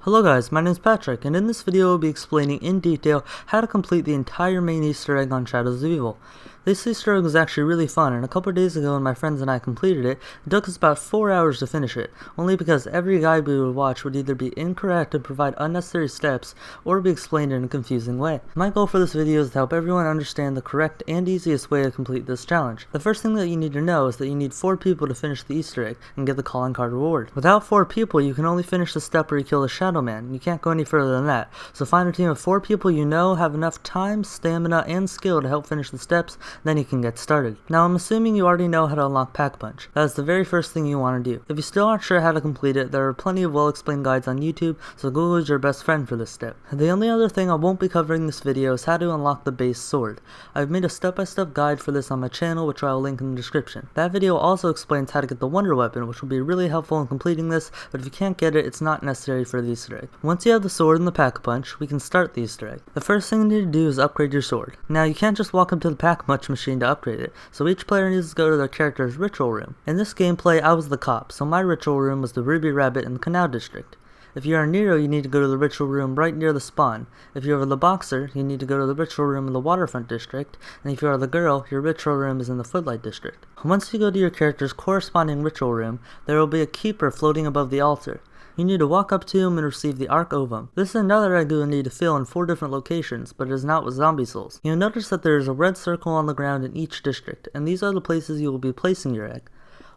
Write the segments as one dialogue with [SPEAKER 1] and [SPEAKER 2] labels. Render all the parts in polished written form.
[SPEAKER 1] Hello guys, my name is Patrick, and in this video I will be explaining in detail how to complete the entire main Easter egg on Shadows of Evil. This Easter egg was actually really fun, and a couple days ago when my friends and I completed it, it took us about 4 hours to finish it, only because every guide we would watch would either be incorrect and provide unnecessary steps, or be explained in a confusing way. My goal for this video is to help everyone understand the correct and easiest way to complete this challenge. The first thing that you need to know is that you need 4 people to finish the Easter egg and get the calling card reward. Without 4 people, you can only finish the step where you kill the Shadow Man. You can't go any further than that, so find a team of 4 people you know have enough time, stamina, and skill to help finish the steps, then you can get started. Now I'm assuming you already know how to unlock Pack-a-Punch. That is the very first thing you want to do. If you still aren't sure how to complete it, there are plenty of well-explained guides on YouTube, so Google is your best friend for this step. The only other thing I won't be covering in this video is how to unlock the base sword. I've made a step-by-step guide for this on my channel, which I will link in the description. That video also explains how to get the Wonder Weapon, which will be really helpful in completing this, but if you can't get it, it's not necessary for the Easter egg. Once you have the sword and the Pack-a-Punch, we can start the Easter egg. The first thing you need to do is upgrade your sword. Now you can't just walk up to the Pack-a-Punch machine to upgrade it, so each player needs to go to their character's ritual room. In this gameplay, I was the cop, so my ritual room was the Ruby Rabbit in the Canal District. If you are Nero, you need to go to the ritual room right near the spawn. If you are the boxer, you need to go to the ritual room in the Waterfront District, and if you are the girl, your ritual room is in the Footlight District. Once you go to your character's corresponding ritual room, there will be a keeper floating above the altar. You need to walk up to him and receive the Arc Ovum. This is another egg you will need to fill in 4 different locations, but it is not with zombie souls. You'll notice that there is a red circle on the ground in each district, and these are the places you will be placing your egg.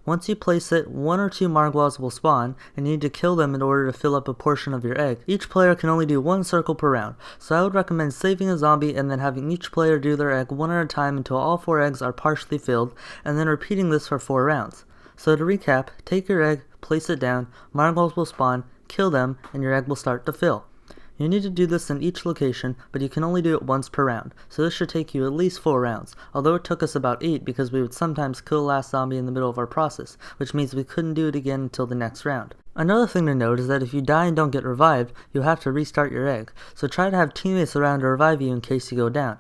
[SPEAKER 1] Once you place it, 1 or 2 Margwals will spawn, and you need to kill them in order to fill up a portion of your egg. Each player can only do 1 circle per round, so I would recommend saving a zombie and then having each player do their egg 1 at a time until all 4 eggs are partially filled, and then repeating this for 4 rounds. So to recap, take your egg, place it down, Margwals will spawn, kill them, and your egg will start to fill. You need to do this in each location, but you can only do it once per round, so this should take you at least 4 rounds, although it took us about 8 because we would sometimes kill the last zombie in the middle of our process, which means we couldn't do it again until the next round. Another thing to note is that if you die and don't get revived, you'll have to restart your egg, so try to have teammates around to revive you in case you go down.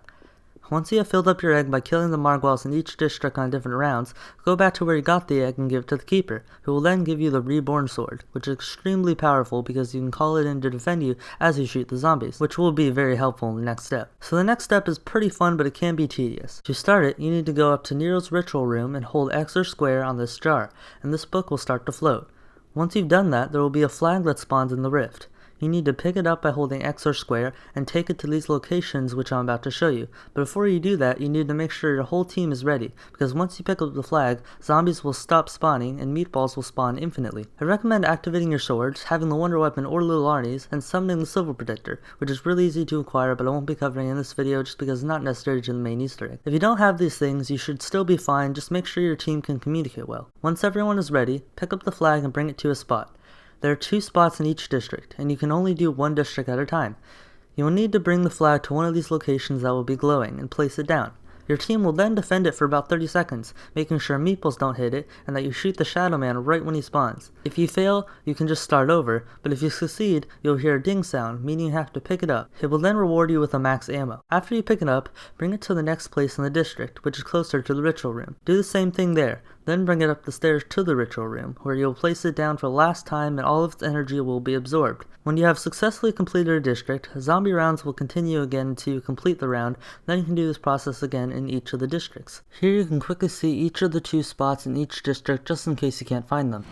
[SPEAKER 1] Once you have filled up your egg by killing the Margwals in each district on different rounds, go back to where you got the egg and give it to the keeper, who will then give you the Reborn Sword, which is extremely powerful because you can call it in to defend you as you shoot the zombies, which will be very helpful in the next step. So the next step is pretty fun, but it can be tedious. To start it, you need to go up to Nero's ritual room and hold X or square on this jar, and this book will start to float. Once you've done that, there will be a flag that spawns in the rift. You need to pick it up by holding X or square and take it to these locations which I'm about to show you. But before you do that, you need to make sure your whole team is ready, because once you pick up the flag, zombies will stop spawning and meatballs will spawn infinitely. I recommend activating your swords, having the Wonder Weapon or Little Arnie's, and summoning the Silver Protector, which is really easy to acquire but I won't be covering in this video just because it's not necessary to the main Easter egg. If you don't have these things, you should still be fine, just make sure your team can communicate well. Once everyone is ready, pick up the flag and bring it to a spot. There are 2 spots in each district, and you can only do 1 district at a time. You will need to bring the flag to one of these locations that will be glowing and place it down. Your team will then defend it for about 30 seconds, making sure meatballs don't hit it and that you shoot the Shadow Man right when he spawns. If you fail, you can just start over, but if you succeed, you'll hear a ding sound, meaning you have to pick it up. It will then reward you with a max ammo. After you pick it up, bring it to the next place in the district, which is closer to the ritual room. Do the same thing there, then bring it up the stairs to the ritual room, where you'll place it down for the last time and all of its energy will be absorbed. When you have successfully completed a district, zombie rounds will continue again until you complete the round, then you can do this process again in each of the districts. Here you can quickly see each of the 2 spots in each district just in case you can't find them.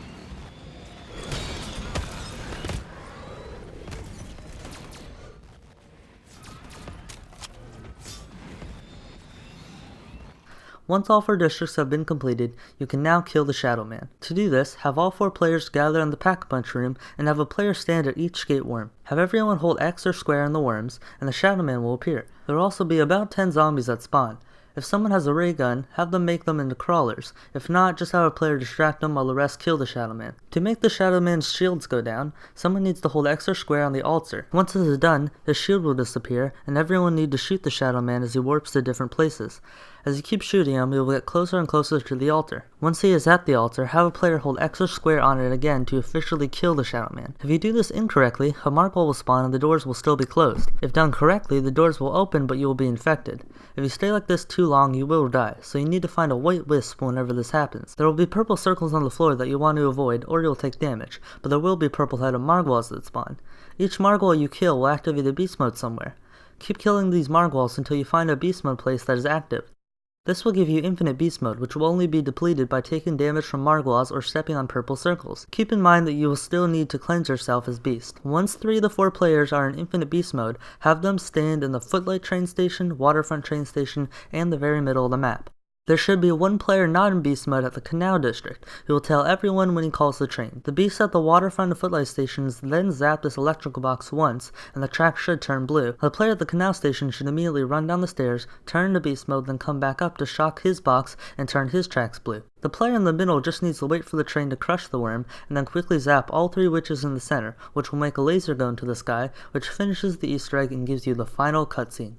[SPEAKER 1] Once all 4 districts have been completed, you can now kill the Shadow Man. To do this, have all 4 players gather in the Pack-a-Punch room and have a player stand at each gate worm. Have everyone hold X or square on the worms, and the Shadow Man will appear. There will also be about 10 zombies that spawn. If someone has a ray gun, have them make them into crawlers. If not, just have a player distract them while the rest kill the Shadow Man. To make the Shadow Man's shields go down, someone needs to hold X or square on the altar. Once this is done, the shield will disappear, and everyone needs to shoot the Shadow Man as he warps to different places. As you keep shooting him, he will get closer and closer to the altar. Once he is at the altar, have a player hold X or square on it again to officially kill the Shadow Man. If you do this incorrectly, a Margwal will spawn and the doors will still be closed. If done correctly, the doors will open but you will be infected. If you stay like this too long, you will die, so you need to find a white wisp whenever this happens. There will be purple circles on the floor that you want to avoid or you'll take damage, but there will be purple-headed Margwals that spawn. Each Margwall you kill will activate a beast mode somewhere. Keep killing these Margwalls until you find a beast mode place that is active. This will give you infinite beast mode, which will only be depleted by taking damage from Margwalls or stepping on purple circles. Keep in mind that you will still need to cleanse yourself as beast. Once 3 of the 4 players are in infinite beast mode, have them stand in the Footlight train station, Waterfront train station, and the very middle of the map. There should be 1 player not in beast mode at the Canal District, who will tell everyone when he calls the train. The beasts at the Waterfront and Footlight stations then zap this electrical box once, and the track should turn blue. The player at the Canal Station should immediately run down the stairs, turn into beast mode, then come back up to shock his box and turn his tracks blue. The player in the middle just needs to wait for the train to crush the worm, and then quickly zap all 3 witches in the center, which will make a laser go into the sky, which finishes the Easter egg and gives you the final cutscene.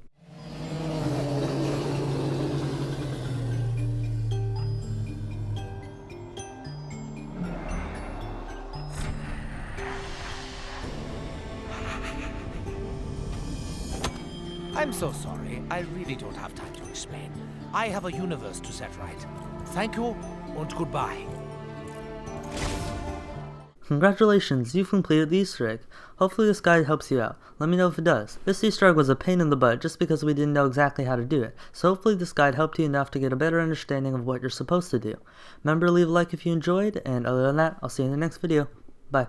[SPEAKER 2] I'm so sorry. I really don't have time to explain. I have a universe to set right. Thank you, and goodbye.
[SPEAKER 1] Congratulations, you've completed the Easter egg. Hopefully this guide helps you out. Let me know if it does. This Easter egg was a pain in the butt just because we didn't know exactly how to do it, so hopefully this guide helped you enough to get a better understanding of what you're supposed to do. Remember to leave a like if you enjoyed, and other than that, I'll see you in the next video. Bye.